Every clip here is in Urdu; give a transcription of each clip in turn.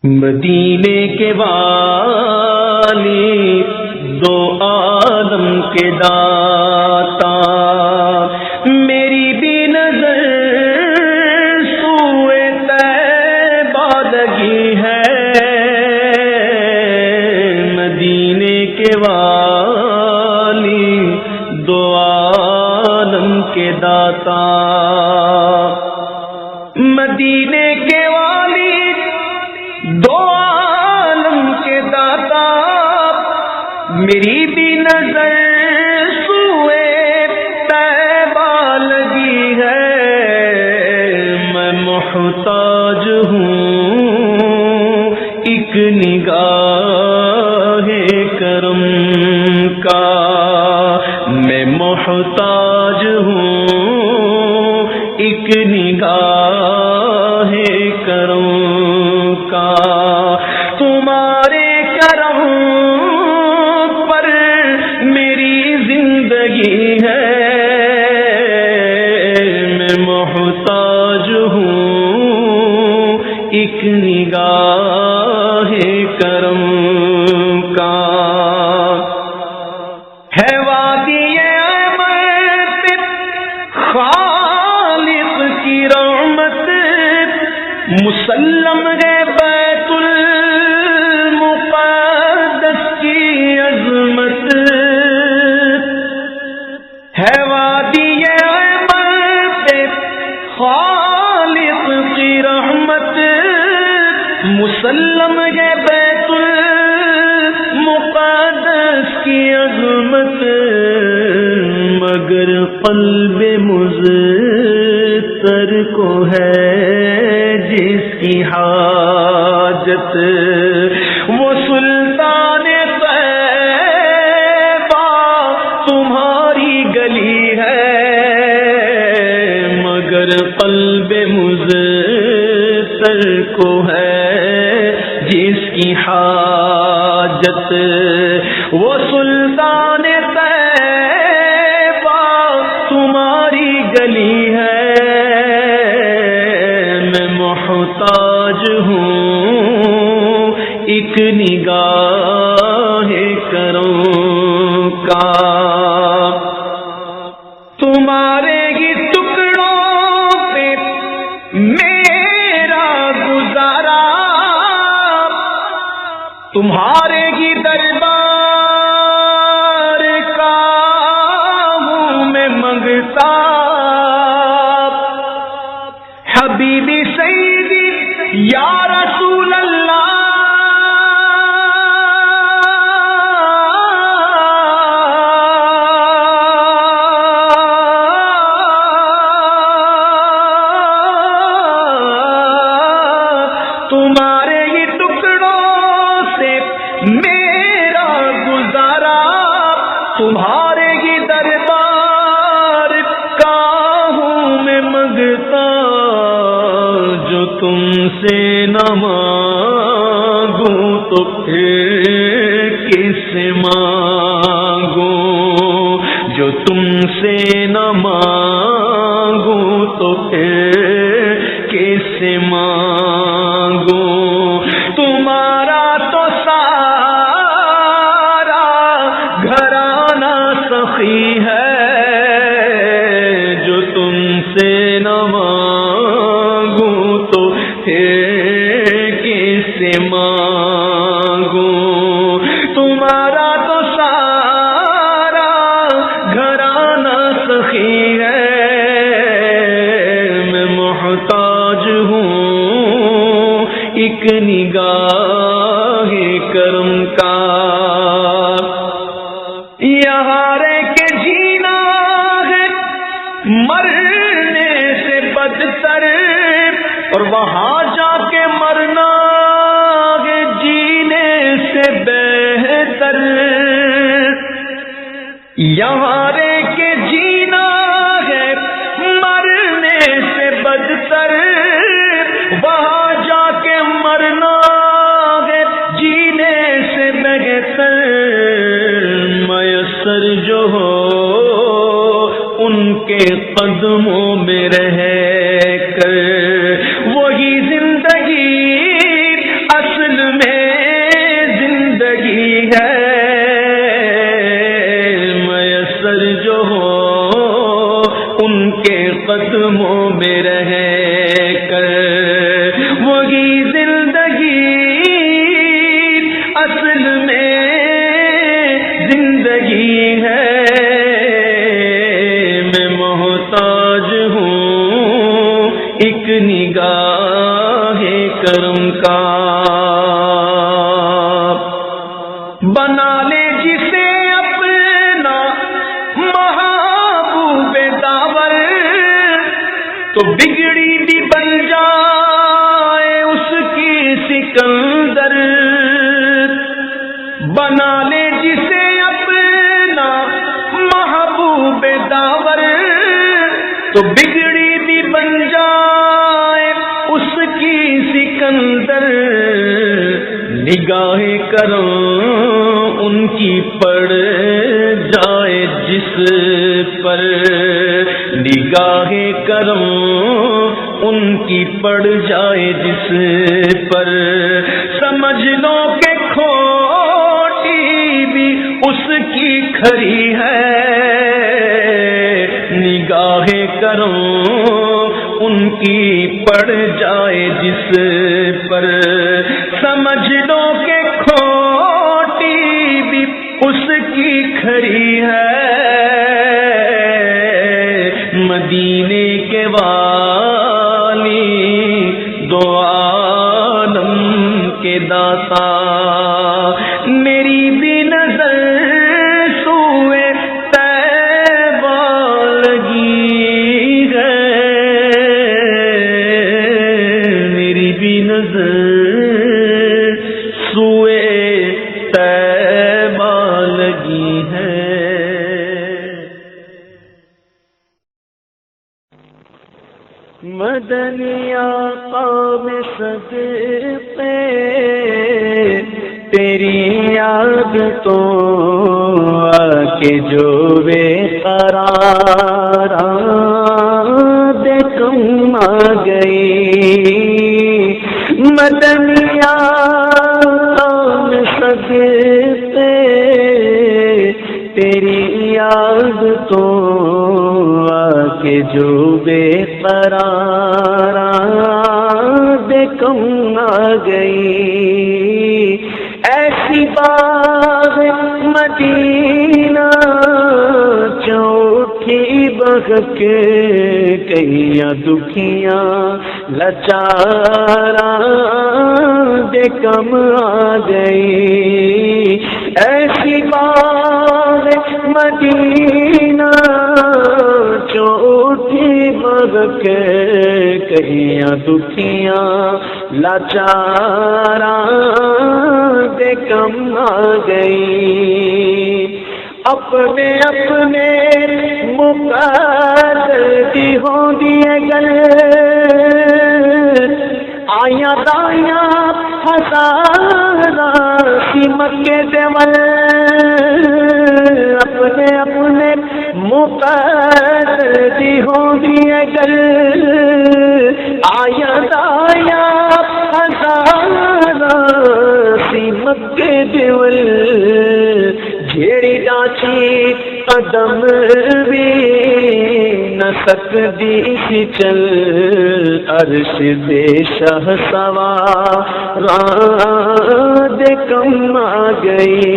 مدینے کے والی دو عالم کے داتا، میری بھی نظر سوئے طیبہ لگی ہے، مدینے کے والی دو عالم کے داتا، مدینے کے والی دو عالم کے داتا، میری بھی نظر سوئے طیبہ لگی ہے، میں محتاج ہوں ایک نگاہ کرم کا، میں محتاج ہوں ایک نگاہ کرم کا، تمہارے کرم پر میری زندگی ہے، میں محتاج ہوں ایک نگاہ کرم کا، ہے وادی احمد خالق کی رحمت، مسلم ہے بیت المقدس کی عظمت، ہے وادی احمد خالق کی رحمت، مسلم ہے بیت المقدس کی عظمت، مگر قلب مضطر کو ہے جس کی حاجت، وہ سلطان طیبہ تمہاری گلی ہے، مگر قلب مضطر کو ہے جس کی حاجت، وہ سلطان طیبہ تمہاری گلی ہے، میں محتاج ہوں ایک نگاہ کرم کا، تمہارے ہی ٹکڑوں پہ میرا گزارا، تمہارے ہی دربار کا ہوں میں منگتا، حبیبی سیدی یا رسول اللہ، تمہارے ہی ٹکڑوں سے میرا گزارا، تمہارے ہی دربار کا ہوں میں منگتا، جو تم سے نہ مانگوں تو پھر کس سے مانگوں، جو تم سے نہ مانگوں تو پھر کس سے مانگوں، تمہارا تو سارا گھرانہ سخی ہے، جو تم سے نہ مانگوں تو پھر کس سے مانگوں، تمہارا تو سارا گھرانہ سخی ہے، میں محتاج ہوں ایک نگاہ کرم کا، یہاں رہ کے جینا ہے مرنے سے بدتر، اور وہاں جا کے مرنا ہے جینے سے بہتر، یہاں رہ کے جینا ہے مرنے سے بدتر، وہاں جا کے مرنا ہے جینے سے بہتر، میسر جو ہو ان کے قدموں میں رہ کر وہی زندگی کے قدموں میں رہ کر وہی زندگی اصل میں زندگی ہے. میں محتاج ہوں ایک نگاہ کرم کا. بنا لے جسے اپنا محبوب داور تو بگڑی بھی بن جائے اس کی سکندر. بنا لے جسے اپنا محبوب داور تو بگڑی بھی بن جائے اس کی سکندر. نگاہ کرم ان کی پڑ جائے جس پر, نگاہ کرم ان کی پڑ جائے جس پر, سمجھ لو کہ کھوٹی بھی اس کی کھری ہے. نگاہ کرم ان کی پڑ جائے جس پر, سمجھ لو کہ کھوٹی بھی اس کی کھری ہے. مدینے کے والی دو عالم کے داتا میری بھی نظر سوئے طیبہ لگی ہے. میری بھی نظر سوئے طیبہ لگی ہے. مدنی آقا میں صدقے تیری یاد تو آکے جو بے قرار دے کم آ گئی. مدنی آقا میں صدقے تیری یاد تو آکے جو بے قرار دے کم آ گئی. ایسی باغ مدینہ چوٹھی بغ کے کئیاں دکھیاں لاچاراں دے کم آ گئی. ایسی باغ مدینہ چوٹھی بغ کے کئیاں دکھیاں لاچاراں دے کم آ گئی. اپنے اپنے مقدر دی ہوندی ہے گل آیاں دایاں ہزاراں سی مکے دے ول. اپنے اپنے مقدر دی ہوندی ہے گل آیاں دایاں ہزاراں سی مکے دے ول. جھیڑی ڈانچی قدم بھی نہ سکدی سی چل عرش دے شاہ سواراں دے کم آ گئی.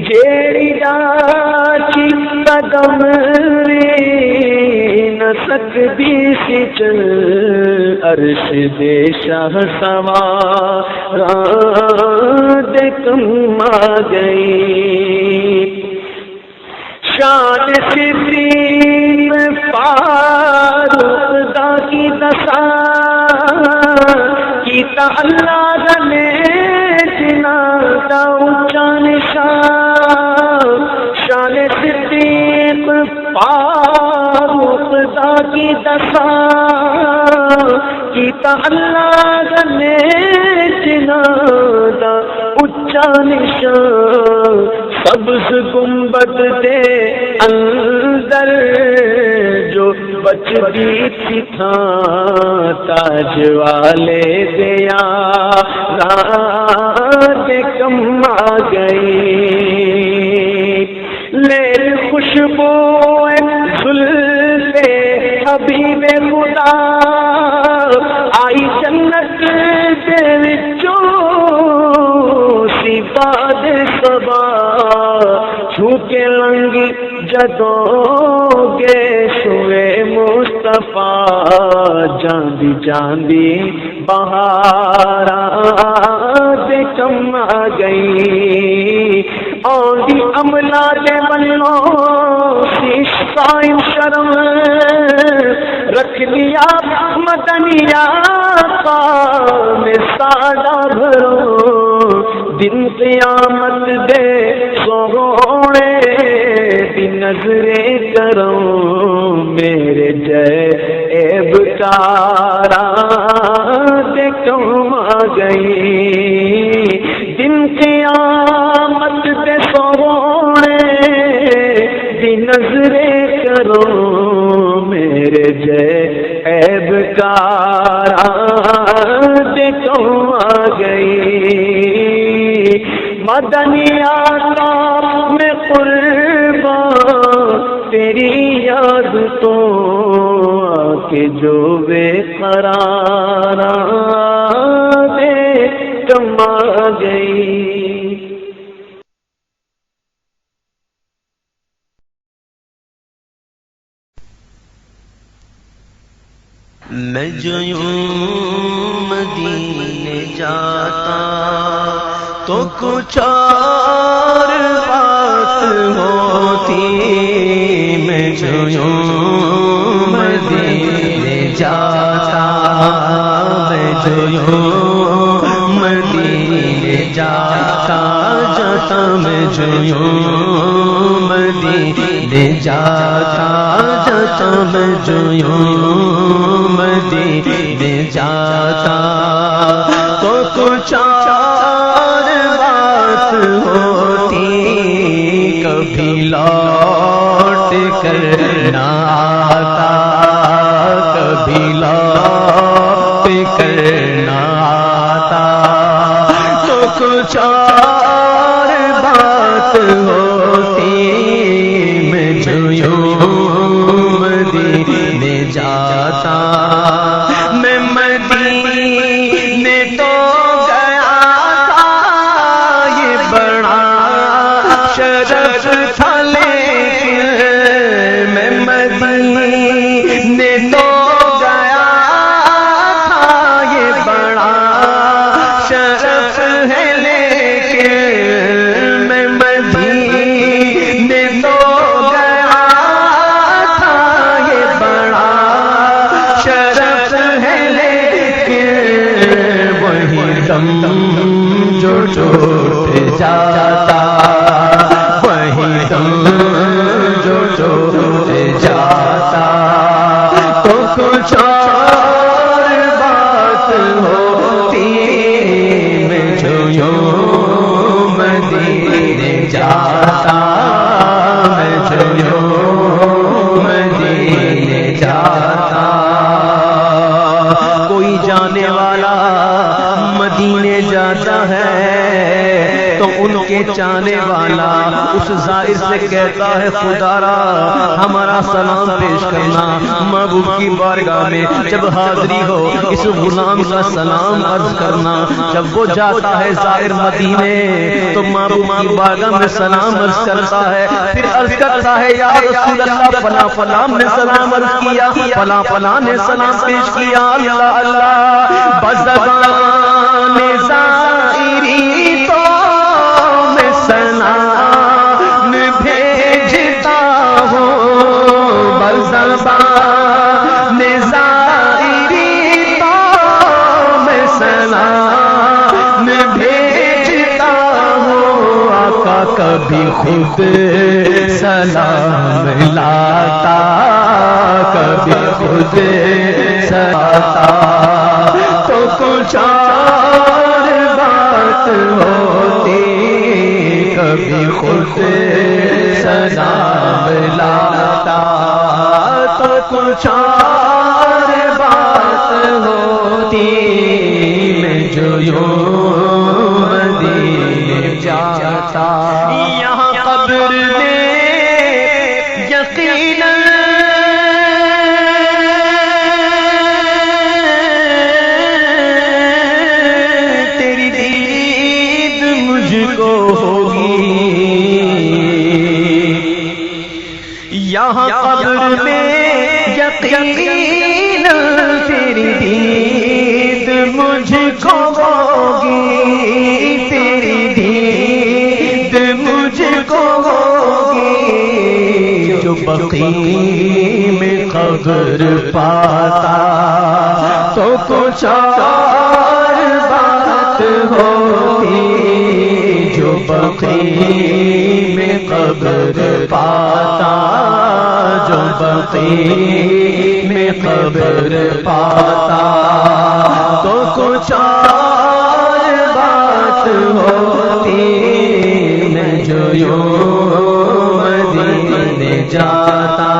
جھیڑی ڈانچی قدم بھی نہ سکدی سی چل عرش دے شاہ سواراں دے کم آ گئی. شان صدیق فاروق دا کی دسا کیتا اللہ نے جنا دا اونچا نشان. شان صدیق فاروق دا کی دسا کیتا اللہ نے جنا دا اونچا نشان. سبز گنبد دے اندر جو بچتی تھی تھاں تاج والے دیا رات کم آ گئی. لیل خوشبو زلف حبیب خدا آئی جنت دے وچوں سوا دے سبا چھو کے لنگ جدوں گے سوئے مصطفیٰ جاندی جاندی بہاراں دے کم آ گئی آندی عملہ دے بنوں سیش قائم شرم رکھ لیا مدنیا میں سادہ بھرو دن قیامت دے سونے دی نظریں کروں میرے جیب کارا دے کم آ گئی دن قیامت دے سونے دی نظریں کروں میرے جیب کارا دے کم آ گئی مدنی آقا میں قربان تیری یاد تو آ کے جو بے قرار دے کم آ گئی میں جو یوں مدینے جاتا تو کچھ اور بات ہوتی میں جو یوں مدینے جاتا میں جو یوں مدینے جاتا میں جو یوں مدینے جاتا میں جو یوں مدینے جاتا تو کچھ اور بات ہوتی کبھی لوٹ کر نہ آتا کبھی لوٹ کر نہ آتا تو کچھ اور بات ہوتی میں جو یوں مدینے جاتا میں مدینے تو گیا تھا یہ بڑا شرف تھا لیکن میں مدینے تو گیا تھا یہ بڑا شرف ہے لیکن میں مدینے تو گیا تھا یہ بڑا شرف ہے لیکن وہی دم جو ٹوٹ جاتا وہی دم جو ٹوٹ جاتا تو کچھ اور بات ہوتی میں جو یوں مدینے جاتا میں جو یوں مدینے جاتا کوئی جانے والا مدینے جاتا ہے تو ان کے چاہنے والا اس زائر سے کہتا ہے خدا را ہمارا سلام پیش کرنا محبوب کی بارگاہ میں جب حاضری ہو اس غلام کا سلام عرض کرنا جب وہ جاتا ہے زائر مدینے تو محبوب کی بارگاہ میں سلام عرض کرتا ہے پھر عرض کرتا ہے یا رسول اللہ فلاں فلاں نے سلام عرض کیا فلاں فلاں نے سلام پیش کیا اللہ اللہ بزبان زائری تو میں سلام بھیجتا ہوں بزبان زائری تو میں سلام بھیجتا ہوں آقا کبھی خود سلام لاتا کبھی خود سلاتا تو کچھ اور بات ہوتی کبھی خود سلام لاتا تو کچھ اور بات ہوتی میں جو یوں مدینے جاتا یہاں قبر میں یقیناً یہاں قبر میں یقیناً تیری دید مجھ کو ہوگی، تیری دید مجھ کو ہوگی، جو بقیع میں قبر پاتا تو کچھ اور بات ہوتی، جو بقیع میں قبر پاتا، جو بقیع میں قبر پاتا تو کچھ اور بات ہوتی، میں جو یوں مدینے جاتا،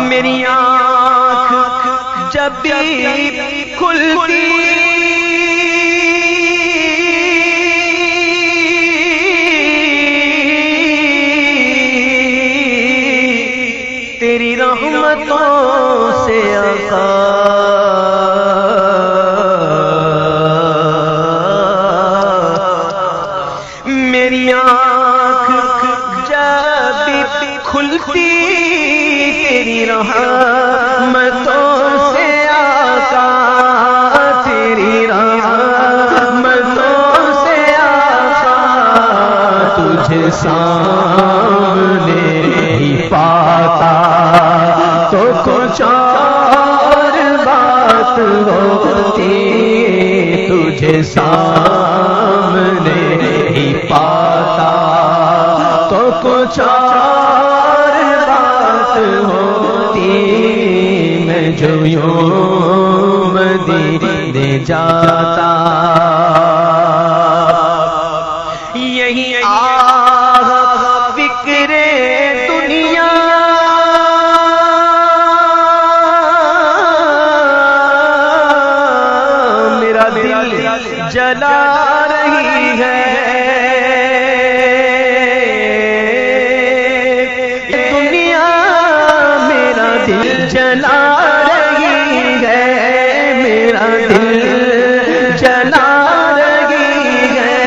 میری آنکھ جب بھی کھلتی تیری رحمتوں سے آقا، میری آنکھ جب بھی کھلتی تیری رحمتوں سے آقا، تیری رحمتوں سے آقا، تجھے سامنے ہی پاتا تو کچھ اور بات ہوتی، تجھے سامنے ہی پاتا تو کچھ اور بات ہوتی، میں جو یوں مدینے جاتا، یہی فکر دنیا میرا دل جلا رہی ہے، دنیا میرا دل جلا رہی ہے، میرا دل جلا رہی ہے،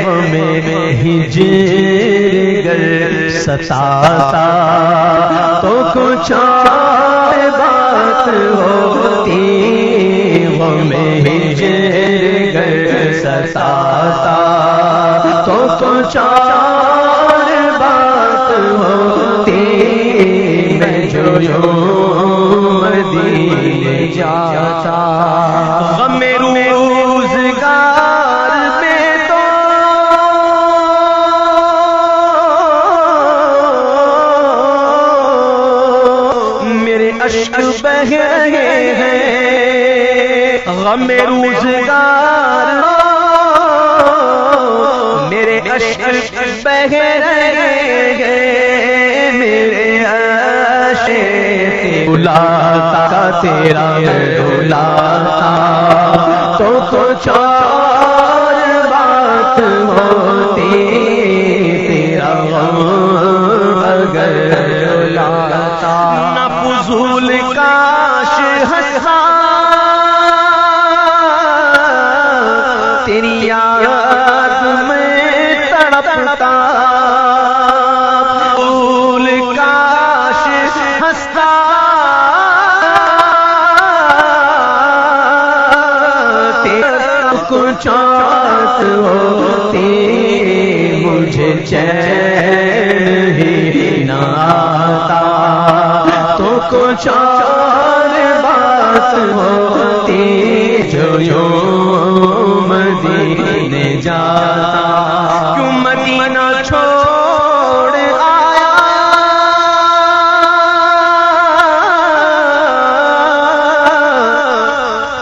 ہمیں ہجر ستاتا تو کچھ اور بات ہوتی، ہمیں ہجر ستاتا تو کچھ اور بات ہوتی، میں جو مدینے جاتا، غم روزگار میں تو میرے اشک بہ رہے ہیں، غم روزگار میرے اشک بہ رہے ہیں، میرے اشک بلاتا تیرا بلاتا تو کچھ اور بات ہوتی، تیرا غم اگر بلاتا، نہ فضول کاش ہنسا تیری یاد میں تڑپتا، فضول کاش ہنستا کچھ چاہت ہوتی، مجھے چین ہی نہ آتا تو کچھ اور بات ہوتی، جو یوں مدینے جاتا، کیوں مدینہ چھوڑ آیا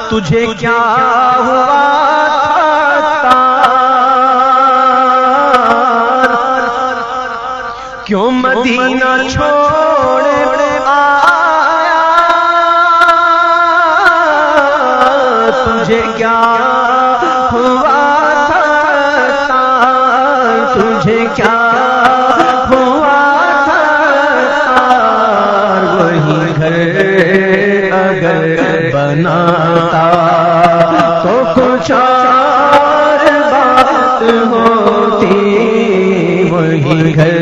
تجھے کیا ہوا تھا، کیوں مدینہ چھوڑ آیا تجھے کیا ہوا تھا، تجھے کیا ہوا تھا، وہی گھر اگر بناتا تو کچھ اور بات ہوتی، وہی گھر